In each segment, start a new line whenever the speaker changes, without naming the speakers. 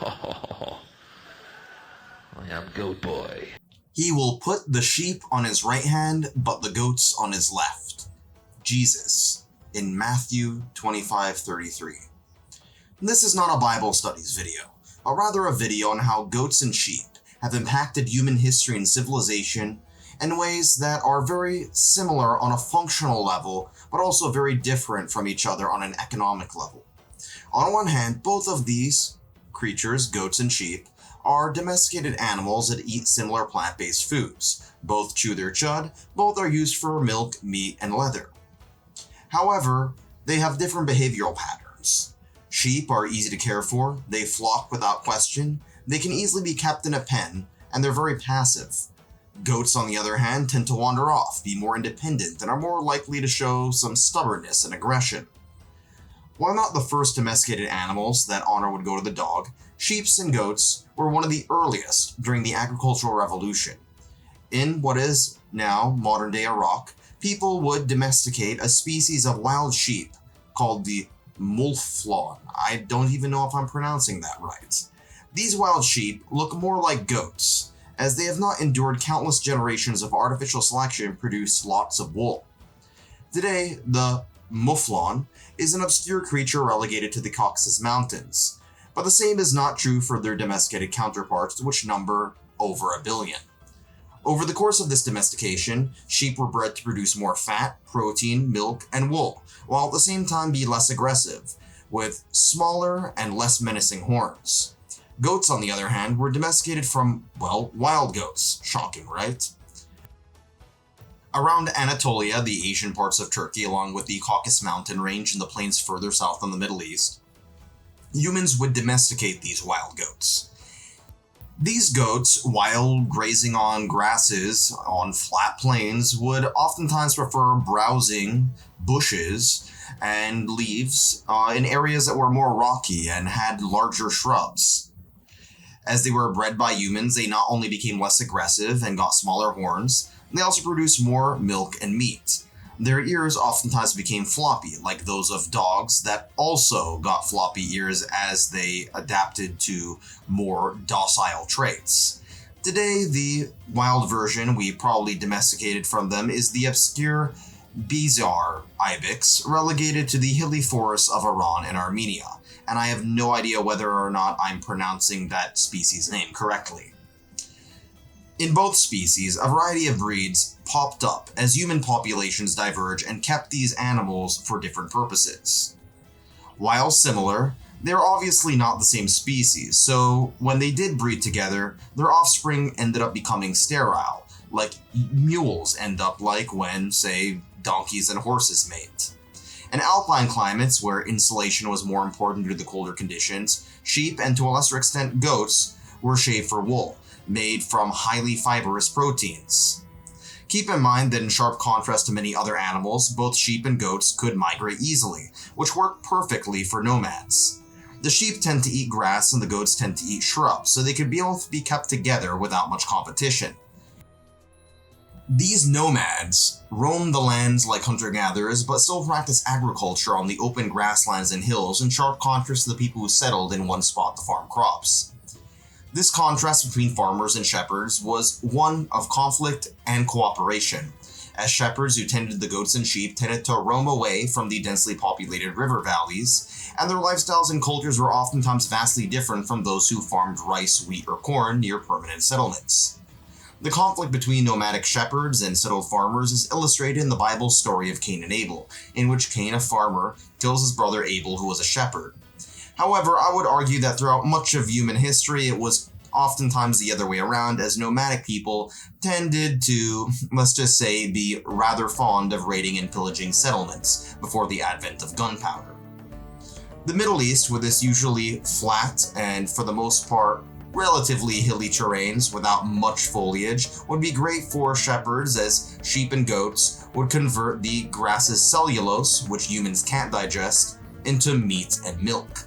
I am Goat Boy.
He will put the sheep on his right hand, but the goats on his left. Jesus, in Matthew 25:33. This is not a Bible studies video, but rather a video on how goats and sheep have impacted human history and civilization in ways that are very similar on a functional level, but also very different from each other on an economic level. On one hand, both of these creatures, goats and sheep, are domesticated animals that eat similar plant-based foods. Both chew their cud, both are used for milk, meat, and leather. However, they have different behavioral patterns. Sheep are easy to care for, they flock without question, they can easily be kept in a pen, and they're very passive. Goats, on the other hand, tend to wander off, be more independent, and are more likely to show some stubbornness and aggression. While not the first domesticated animals that honor would go to the dog, sheep and goats were one of the earliest during the agricultural revolution. In what is now modern-day Iraq, people would domesticate a species of wild sheep called the mouflon. I don't even know if I'm pronouncing that right. These wild sheep look more like goats, as they have not endured countless generations of artificial selection produced lots of wool. Today, the mouflon is an obscure creature relegated to the Caucasus Mountains, but the same is not true for their domesticated counterparts, which number over 1 billion. Over the course of this domestication, sheep were bred to produce more fat, protein, milk, and wool, while at the same time be less aggressive, with smaller and less menacing horns. Goats, on the other hand, were domesticated from, well, wild goats. Shocking, right? Around Anatolia, the Asian parts of Turkey, along with the Caucasus Mountain range and the plains further south in the Middle East, humans would domesticate these wild goats. These goats, while grazing on grasses on flat plains, would oftentimes prefer browsing bushes and leaves in areas that were more rocky and had larger shrubs. As they were bred by humans, they not only became less aggressive and got smaller horns, they also produced more milk and meat. Their ears oftentimes became floppy, like those of dogs that also got floppy ears as they adapted to more docile traits. Today, the wild version we probably domesticated from them is the obscure bizarre ibex, relegated to the hilly forests of Iran and Armenia, and I have no idea whether or not I'm pronouncing that species name correctly. In both species, a variety of breeds popped up as human populations diverged and kept these animals for different purposes. While similar, they're obviously not the same species, so when they did breed together, their offspring ended up becoming sterile, like mules end up like when, say, donkeys and horses mate. In alpine climates, where insulation was more important due to the colder conditions, sheep and to a lesser extent goats were shaved for wool, made from highly fibrous proteins. Keep in mind that in sharp contrast to many other animals, both sheep and goats could migrate easily, which worked perfectly for nomads. The sheep tend to eat grass and the goats tend to eat shrubs, so they could both be kept together without much competition. These nomads roamed the lands like hunter-gatherers, but still practiced agriculture on the open grasslands and hills, in sharp contrast to the people who settled in one spot to farm crops. This contrast between farmers and shepherds was one of conflict and cooperation, as shepherds who tended the goats and sheep tended to roam away from the densely populated river valleys, and their lifestyles and cultures were oftentimes vastly different from those who farmed rice, wheat, or corn near permanent settlements. The conflict between nomadic shepherds and settled farmers is illustrated in the Bible's story of Cain and Abel, in which Cain, a farmer, kills his brother Abel, who was a shepherd. However, I would argue that throughout much of human history, it was oftentimes the other way around, as nomadic people tended to, let's just say, be rather fond of raiding and pillaging settlements before the advent of gunpowder. The Middle East, with its usually flat and, for the most part, relatively hilly terrains without much foliage, would be great for shepherds, as sheep and goats would convert the grass's cellulose, which humans can't digest, into meat and milk.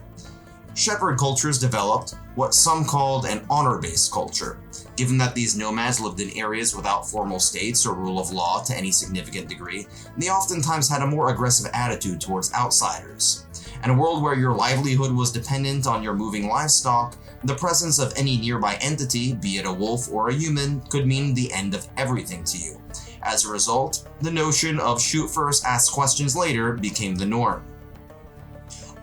Shepherd cultures developed what some called an honor-based culture, given that these nomads lived in areas without formal states or rule of law to any significant degree. They oftentimes had a more aggressive attitude towards outsiders, In a world where your livelihood was dependent on your moving livestock, the presence of any nearby entity, be it a wolf or a human, could mean the end of everything to you. As a result, the notion of shoot first, ask questions later became the norm.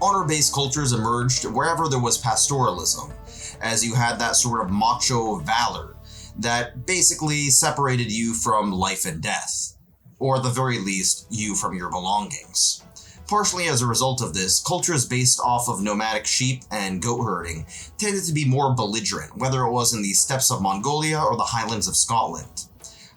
Honor-based cultures emerged wherever there was pastoralism, as you had that sort of macho valor that basically separated you from life and death, or at the very least, you from your belongings. Partially as a result of this, cultures based off of nomadic sheep and goat herding tended to be more belligerent, whether it was in the steppes of Mongolia or the highlands of Scotland.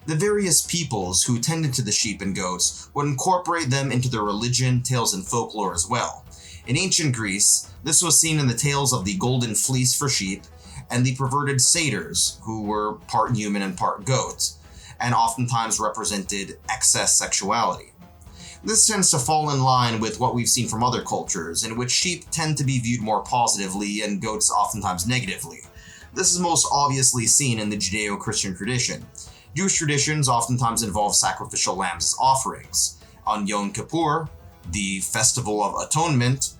The various peoples who tended to the sheep and goats would incorporate them into their religion, tales, and folklore as well. In ancient Greece, this was seen in the tales of the golden fleece for sheep and the perverted satyrs, who were part human and part goat, and oftentimes represented excess sexuality. This tends to fall in line with what we've seen from other cultures, in which sheep tend to be viewed more positively and goats oftentimes negatively. This is most obviously seen in the Judeo-Christian tradition. Jewish traditions oftentimes involve sacrificial lambs as offerings. On Yom Kippur, the Festival of Atonement,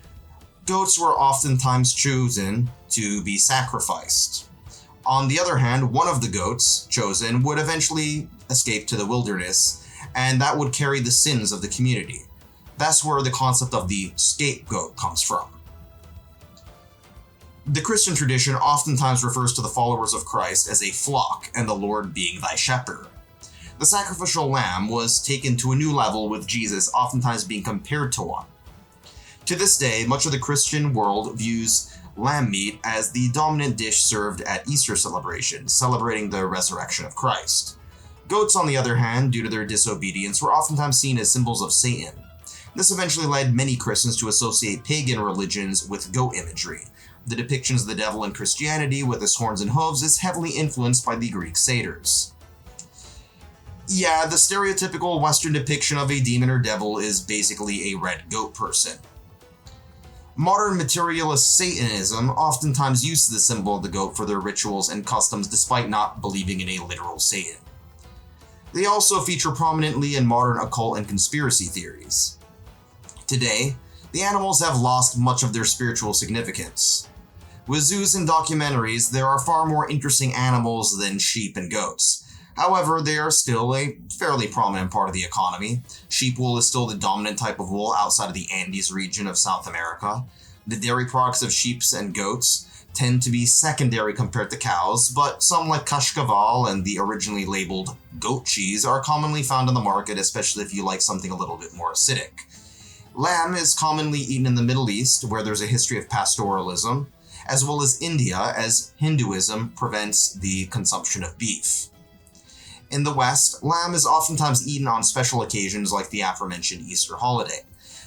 goats were oftentimes chosen to be sacrificed. On the other hand, one of the goats chosen would eventually escape to the wilderness, and that would carry the sins of the community. That's where the concept of the scapegoat comes from. The Christian tradition oftentimes refers to the followers of Christ as a flock, and the Lord being thy shepherd. The sacrificial lamb was taken to a new level, with Jesus oftentimes being compared to one. To this day, much of the Christian world views lamb meat as the dominant dish served at Easter celebrations, celebrating the resurrection of Christ. Goats, on the other hand, due to their disobedience, were oftentimes seen as symbols of Satan. This eventually led many Christians to associate pagan religions with goat imagery. The depictions of the devil in Christianity with his horns and hooves is heavily influenced by the Greek satyrs. Yeah, the stereotypical Western depiction of a demon or devil is basically a red goat person. Modern materialist Satanism oftentimes uses the symbol of the goat for their rituals and customs despite not believing in a literal Satan. They also feature prominently in modern occult and conspiracy theories. Today, the animals have lost much of their spiritual significance. With zoos and documentaries, there are far more interesting animals than sheep and goats. However, they are still a fairly prominent part of the economy. Sheep wool is still the dominant type of wool outside of the Andes region of South America. The dairy products of sheep and goats tend to be secondary compared to cows, but some like kashkaval and the originally labeled goat cheese are commonly found on the market, especially if you like something a little bit more acidic. Lamb is commonly eaten in the Middle East, where there's a history of pastoralism, as well as India, as Hinduism prevents the consumption of beef. In the West, lamb is oftentimes eaten on special occasions like the aforementioned Easter holiday.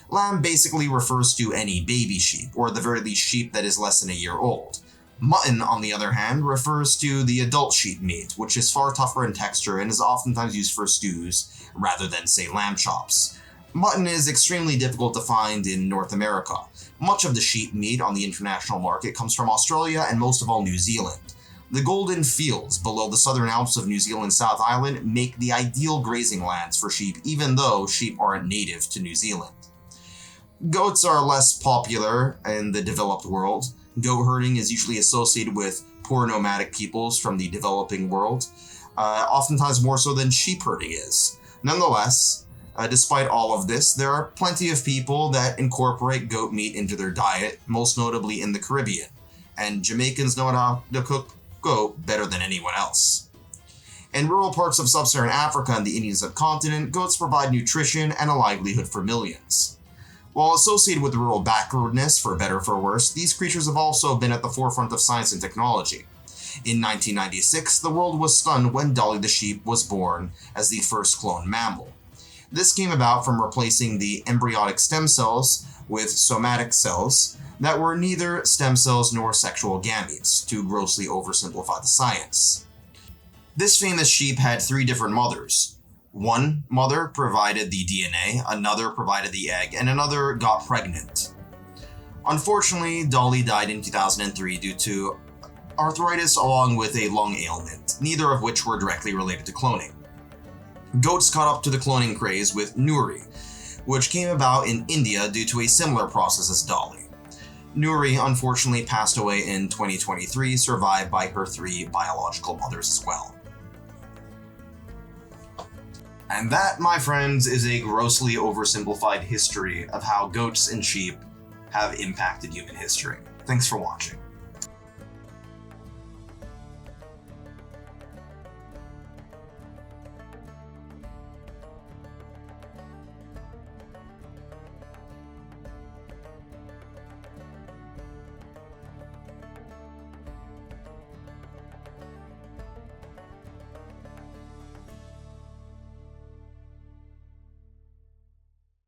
Lamb basically refers to any baby sheep, or at the very least sheep that is less than a year old. Mutton, on the other hand, refers to the adult sheep meat, which is far tougher in texture and is oftentimes used for stews rather than, say, lamb chops. Mutton is extremely difficult to find in North America. Much of the sheep meat on the international market comes from Australia and most of all New Zealand. The golden fields below the southern Alps of New Zealand's South Island make the ideal grazing lands for sheep, even though sheep aren't native to New Zealand. Goats are less popular in the developed world. Goat herding is usually associated with poor nomadic peoples from the developing world, oftentimes more so than sheep herding is. Nonetheless, despite all of this, there are plenty of people that incorporate goat meat into their diet, most notably in the Caribbean, and Jamaicans know how to cook goat better than anyone else. In rural parts of sub-Saharan Africa and the Indian subcontinent, goats provide nutrition and a livelihood for millions. While associated with rural backwardness, for better or for worse, these creatures have also been at the forefront of science and technology. In 1996, the world was stunned when Dolly the sheep was born as the first cloned mammal. This came about from replacing the embryonic stem cells with somatic cells that were neither stem cells nor sexual gametes, to grossly oversimplify the science. This famous sheep had 3 different mothers. One mother provided the DNA, another provided the egg, and another got pregnant. Unfortunately, Dolly died in 2003 due to arthritis along with a lung ailment, neither of which were directly related to cloning. Goats caught up to the cloning craze with Nuri, which came about in India due to a similar process as Dolly. Nuri unfortunately passed away in 2023, survived by her 3 biological mothers as well. And that, my friends, is a grossly oversimplified history of how goats and sheep have impacted human history. Thanks for watching.